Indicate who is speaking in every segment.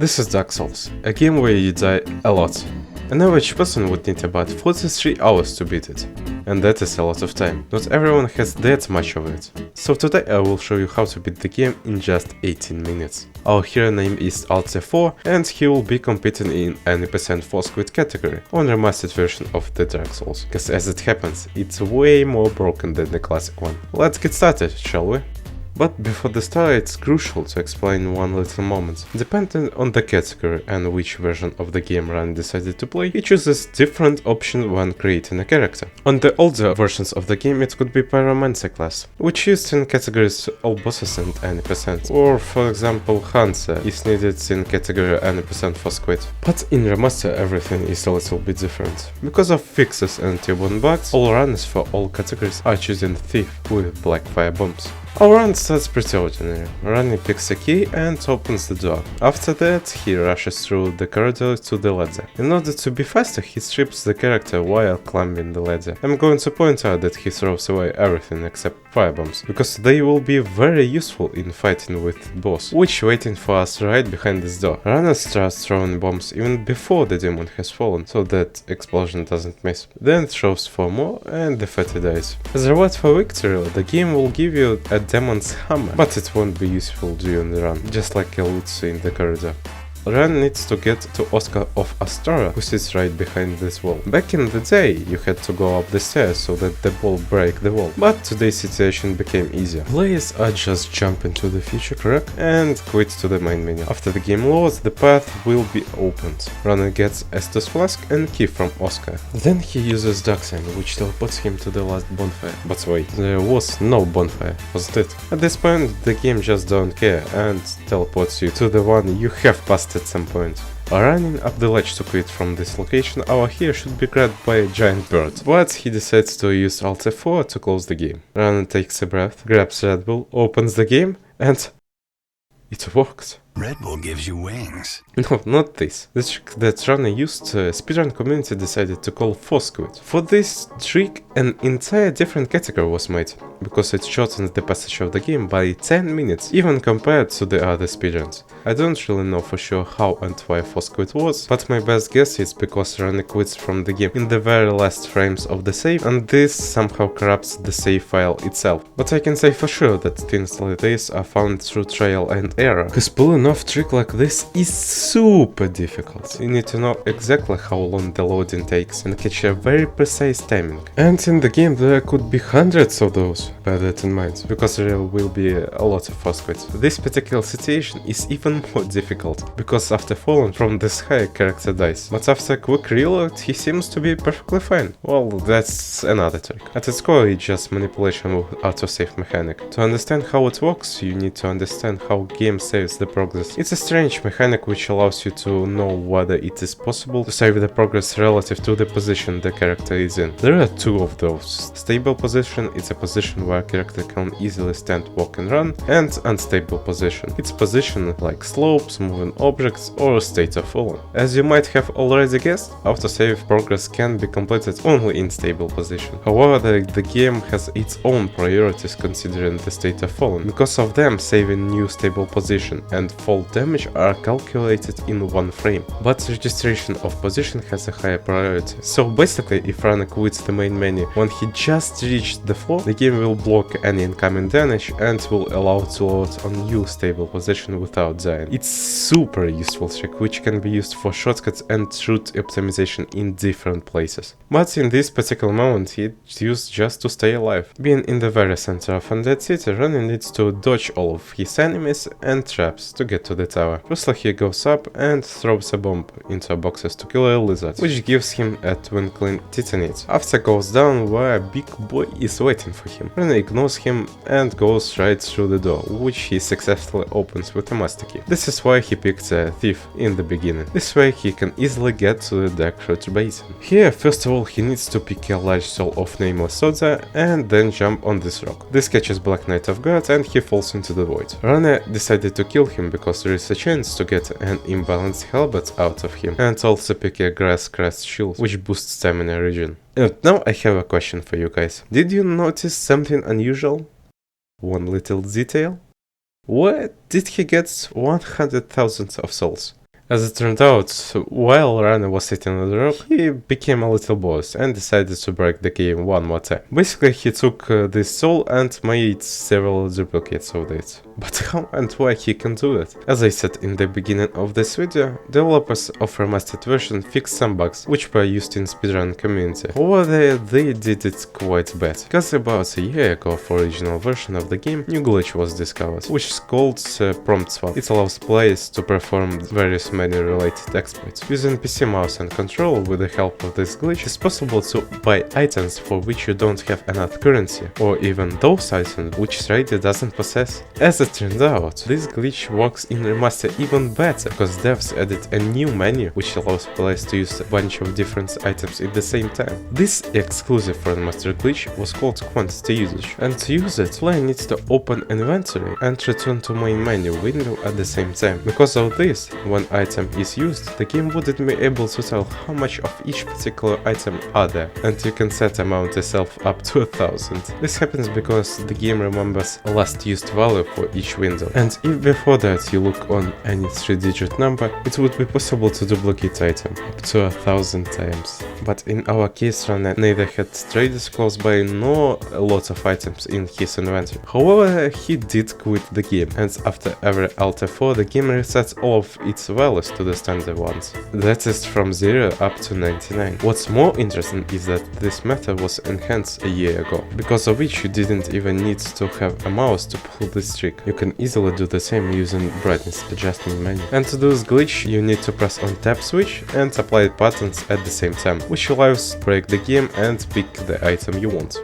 Speaker 1: This is Dark Souls, a game where you die a lot. An average person would need about 43 hours to beat it, and that is a lot of time. Not everyone has that much of it. So today I will show you how to beat the game in just 18 minutes. Our hero name is Alt4 and he will be competing in any percent force quit category on remastered version of the Dark Souls, cause as it happens, it's way more broken than the classic one. Let's get started, shall we? But before the start, it's crucial to explain one little moment. Depending on the category and which version of the game Run decided to play, he chooses different options when creating a character. On the older versions of the game, it could be Pyromancer class, which used in categories all bosses and any percent, or for example Hunter is needed in category any percent force quit. But in Remaster everything is a little bit different. Because of fixes and tier-1 bugs, all runners for all categories are choosing Thief with black fire bombs. Our run starts pretty ordinary. Runny picks a key and opens the door. After that, he rushes through the corridor to the ladder. In order to be faster, he strips the character while climbing the ladder. I'm going to point out that he throws away everything except firebombs, because they will be very useful in fighting with the boss, which waiting for us right behind this door. Runner starts throwing bombs even before the demon has fallen, so that explosion doesn't miss. Then throws 4 more and the fatty dies. As a reward for victory, the game will give you a demon's hammer, but it won't be useful during the run, just like a loot in the corridor. Ren needs to get to Oscar of Astora, who sits right behind this wall. Back in the day, you had to go up the stairs so that the ball break the wall, but today's situation became easier. Players are just jumping to the future crack and quit to the main menu. After the game loads, the path will be opened. Runner gets Estus Flask and key from Oscar. Then he uses Dark Sign, which teleports him to the last bonfire. But wait, there was no bonfire, wasn't it? At this point, the game just don't care and teleports you to the one you have passed at some point. Running up the ledge to quit from this location, our hero should be grabbed by a giant bird, but he decides to use Alt F4 to close the game. Runner takes a breath, grabs Red Bull, opens the game, and it worked.
Speaker 2: Red Bull gives you wings.
Speaker 1: No, not this. The trick that Runner used, Speedrun community decided to call force quit. For this trick, an entire different category was made, because it shortens the passage of the game by 10 minutes, even compared to the other speedruns. I don't really know for sure how and why force quit was, but my best guess is because Runner quits from the game in the very last frames of the save, and this somehow corrupts the save file itself. But I can say for sure that things like this are found through trial and error, cause pulling off trick like this is super difficult. You need to know exactly how long the loading takes and catch a very precise timing. And in the game there could be hundreds of those, bear that in mind, because there will be a lot of force quits. This particular situation is even more difficult, because after falling from this high, character dies. But after a quick reload, he seems to be perfectly fine. Well, that's another trick. At its core, it's just manipulation with autosave mechanic. To understand how it works, you need to understand how game saves the progress. It's a strange mechanic which allows you to know whether it is possible to save the progress relative to the position the character is in. There are 2 of those. Stable position is a position where a character can easily stand, walk and run, and unstable position. It's position like slopes, moving objects, or state of falling. As you might have already guessed, autosave progress can be completed only in stable position. However, the game has its own priorities considering the state of falling. Because of them, saving new stable position and fall damage are calculated in 1 frame, but registration of position has a higher priority. So basically, if Runner quits the main menu when he just reached the floor, the game will block any incoming damage and will allow to load on new stable position without dying. It's super useful trick which can be used for shortcuts and route optimization in different places. But in this particular moment, it's used just to stay alive. Being in the very center of Undead City, Runner needs to dodge all of his enemies and traps to get to the tower. Firstly, he goes up and throws a bomb into boxes to kill a lizard, which gives him a twinkling titanate. After goes down where a big boy is waiting for him. Runner ignores him and goes right through the door, which he successfully opens with a master key. This is why he picked a thief in the beginning. This way he can easily get to the Dark Root Basin. Here, first of all, he needs to pick a large soul of Nameless Soda and then jump on this rock. This catches Black Knight off guard and he falls into the void. Runner decided to kill him because there is a chance to get an imbalanced halberd out of him, and also pick a grass crest shield, which boosts stamina regen. Now I have a question for you guys. Did you notice something unusual? One little detail? Where did he get 100,000 of souls? As it turned out, while Rana was sitting on the rock, he became a little boss and decided to break the game one more time. Basically, he took this soul and made several duplicates of it. But how and why he can do it? As I said in the beginning of this video, developers of Remastered version fixed some bugs which were used in speedrun community. However, they did it quite bad, because about a year ago for original version of the game, new glitch was discovered, which is called prompt swap. It allows players to perform various menu related exploits. Using PC mouse and control with the help of this glitch, it's possible to buy items for which you don't have enough currency, or even those items which Rady doesn't possess. As it turned out, this glitch works in Remastered even better, because devs added a new menu which allows players to use a bunch of different items at the same time. This exclusive for Remastered glitch was called quantity usage, and to use it, player needs to open inventory and return to main menu window at the same time. Because of this, when item is used, the game wouldn't be able to tell how much of each particular item are there, and you can set amount yourself up to 1000. This happens because the game remembers a last used value for each window, and if before that you look on any 3-digit number, it would be possible to duplicate item up to 1000 times. But in our case, Rana neither had traders close by nor a lot of items in his inventory. However, he did quit the game, and after every Alt F4 the game resets all of its values to the standard ones. That is from 0 up to 99. What's more interesting is that this method was enhanced a year ago, because of which you didn't even need to have a mouse to pull this trick. You can easily do the same using brightness adjustment menu. And to do this glitch, you need to press on tab switch and apply buttons at the same time, which allows to break the game and pick the item you want.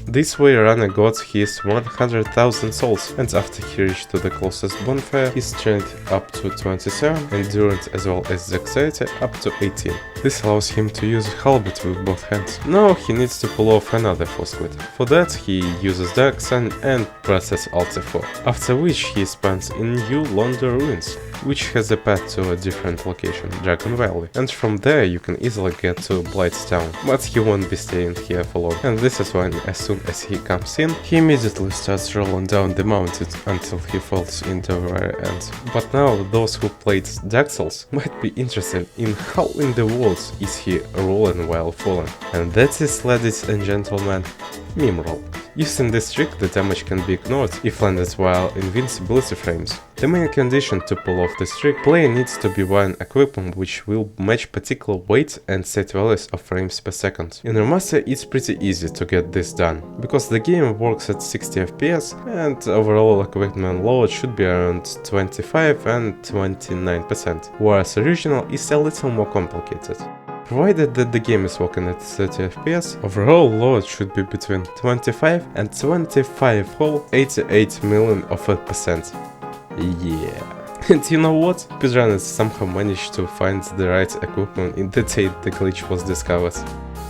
Speaker 1: This way Rana got his 100,000 souls, and after he reached to the closest bonfire, his strength up to 27, endurance as well as dexterity up to 18. This allows him to use halberd with both hands. Now he needs to pull off another force quit. For that he uses Dark Sun and presses Alt F4, after which he spawns in New London Ruins, which has a path to a different location, Dragon Valley, and from there you can easily get to Blight's town, but he won't be staying here for long. And this is when, as soon as he comes in, he immediately starts rolling down the mountain until he falls into the very end. But now those who played Dark Souls might be interested in how in the world is he rolling while falling, and that is, ladies and gentlemen, meme roll. Using this trick, the damage can be ignored if landed while invincibility frames. The main condition to pull off this trick, player needs to be wearing equipment which will match particular weight and set values of frames per second. In Remaster it's pretty easy to get this done, because the game works at 60 FPS and overall equipment load should be around 25 and 29%, whereas original is a little more complicated. Provided that the game is working at 30 FPS, overall load should be between 25 and 25 whole 88 million of a percent. Yeah. And you know what? Speedrunners somehow managed to find the right equipment in the day the glitch was discovered.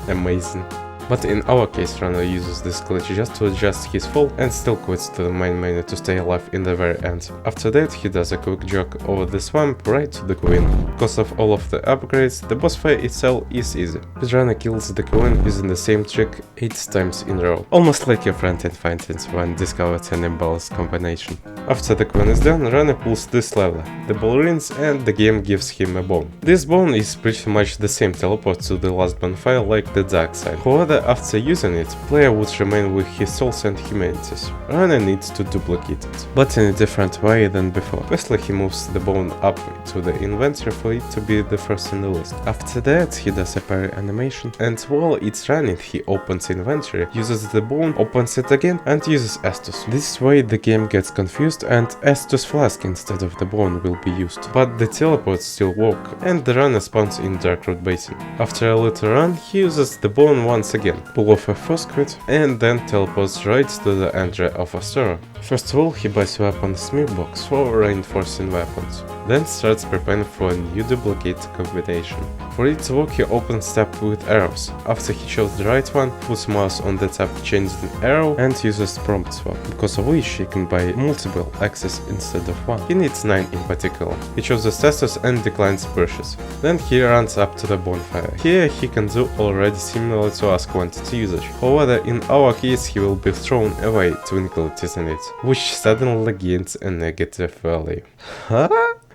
Speaker 1: Amazing. But in our case, Rana uses this glitch just to adjust his fall and still quits to the main menu to stay alive in the very end. After that, he does a quick jog over the swamp right to the queen. Because of all of the upgrades, the boss fight itself is easy. Rana kills the queen using the same trick 8 times in a row, almost like your friend in Fightings when discovered an imbalanced combination. After the queen is done, Rana pulls this lever, the ballerines, and the game gives him a bone. This bone is pretty much the same teleport to the last bonfire like the dark side. However, after using it, player would remain with his souls and humanities. Rana needs to duplicate it, but in a different way than before. Firstly, he moves the bone up to the inventory for it to be the first in the list. After that, he does a parry animation, and while it's running, he opens inventory, uses the bone, opens it again, and uses Estus. This way the game gets confused and Estus flask instead of the bone will be used. But the teleports still work, and the runner spawns in Darkroot Basin. After a little run, he uses the bone once again, pull off a force quit, and then teleports right to the entry of a store. First of all, he buys a weapon smith box for reinforcing weapons, then starts preparing for a new duplicate combination. For it to work, he opens tab with arrows. After he chose the right one, puts mouse on the tab, changes an arrow, and uses prompt swap, because of which he can buy multiple axes instead of one. He needs 9 in particular. He chooses status and declines purchase. Then he runs up to the bonfire. Here he can do already similar to us quantity usage. However, in our case he will be thrown away to include it in it, which suddenly gains a negative value. Huh?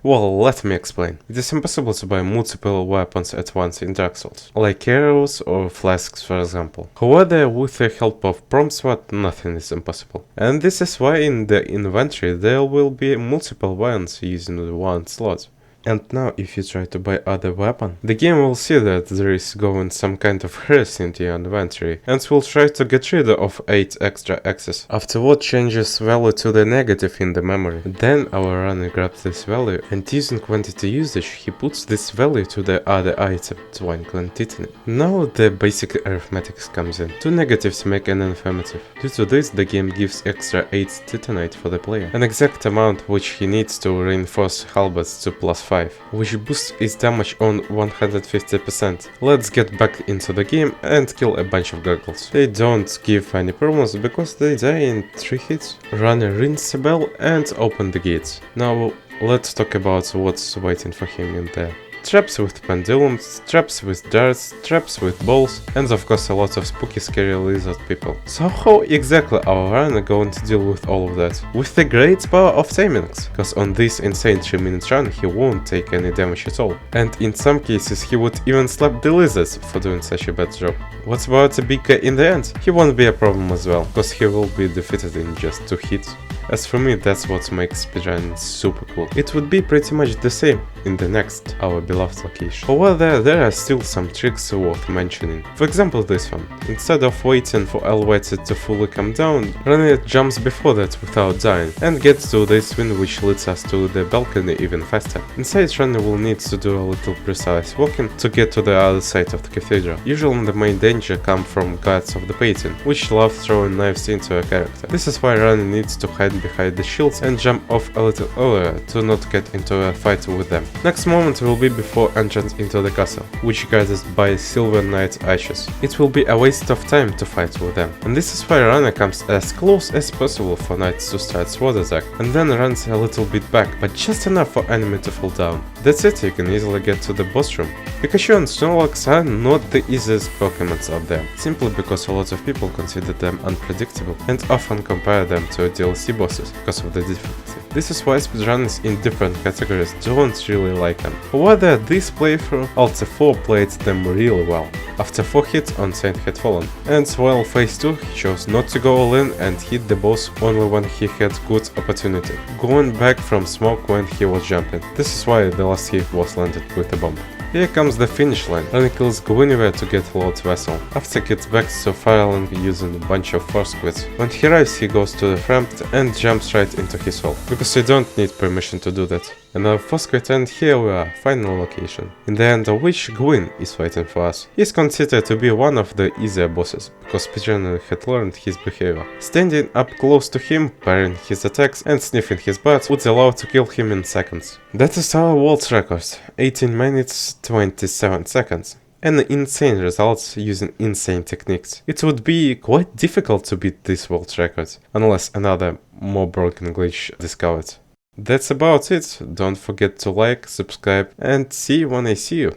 Speaker 1: Well, let me explain. It is impossible to buy multiple weapons at once in Dark Souls, like arrows or flasks for example. However, with the help of Prom SWAT, nothing is impossible. And this is why in the inventory there will be multiple weapons using one slot. And now if you try to buy other weapon, the game will see that there is going some kind of heresy into your inventory and will try to get rid of 8 extra axes. Afterward changes value to the negative in the memory. Then our runner grabs this value and using quantity usage he puts this value to the other item, Twinkling Titanite. Now the basic arithmetics comes in. 2 negatives make an affirmative. Due to this the game gives extra 8 Titanite for the player, an exact amount which he needs to reinforce halberds to +5. Which boosts its damage on 150%. Let's get back into the game and kill a bunch of goggles. They don't give any problems because they die in 3 hits. Runner rings the bell and open the gates. Now let's talk about what's waiting for him in there. Traps with pendulums, traps with darts, traps with balls, and of course a lot of spooky scary lizard people. So how exactly our runner going to deal with all of that? With the great power of timings, cause on this insane 3-minute run he won't take any damage at all. And in some cases he would even slap the lizards for doing such a bad job. What about the big guy in the end? He won't be a problem as well, cause he will be defeated in just 2 hits. As for me, that's what makes speedrunning super cool. It would be pretty much the same in the next, our beloved location. However, there are still some tricks worth mentioning. For example this one. Instead of waiting for elevator to fully come down, runner jumps before that without dying, and gets to this win which leads us to the balcony even faster. Inside runner will need to do a little precise walking to get to the other side of the cathedral. Usually the main danger comes from guards of the painting, which love throwing knives into a character. This is why runner needs to hide behind the shields and jump off a little earlier to not get into a fight with them. Next moment will be before entrance into the castle, which guarded by Silver Knight Archers. It will be a waste of time to fight with them, and this is why runner comes as close as possible for knights to start sword attack, and then runs a little bit back, but just enough for enemy to fall down. That's it, you can easily get to the boss room. Pikachu and Snorlax are not the easiest Pokemons out there, simply because a lot of people consider them unpredictable and often compare them to DLC bosses because of the difficulty. This is why speedrunners in different categories don't really like them. However, this playthrough, Alt 4 played them really well. After 4 hits on Saint had fallen, and while phase 2 he chose not to go all in and hit the boss only when he had good opportunity, going back from smoke when he was jumping. This is why the last hit was landed with a bomb. Here comes the finish line. Runner kills Guinevere to get Lord's Vessel. After gets back to Fireland using a bunch of force quits. When he arrives he goes to the front and jumps right into his hole, because you don't need permission to do that. And our force quit, and here we are, final location, in the end of which Gwyn is waiting for us. He is considered to be one of the easier bosses, because speedrunner had learned his behavior. Standing up close to him, parrying his attacks and sniffing his butt would allow to kill him in seconds. That is our world record, 18 minutes 27 seconds. And insane results using insane techniques. It would be quite difficult to beat this world record, unless another more broken glitch discovered. That's about it. Don't forget to like, subscribe, and see you when I see you.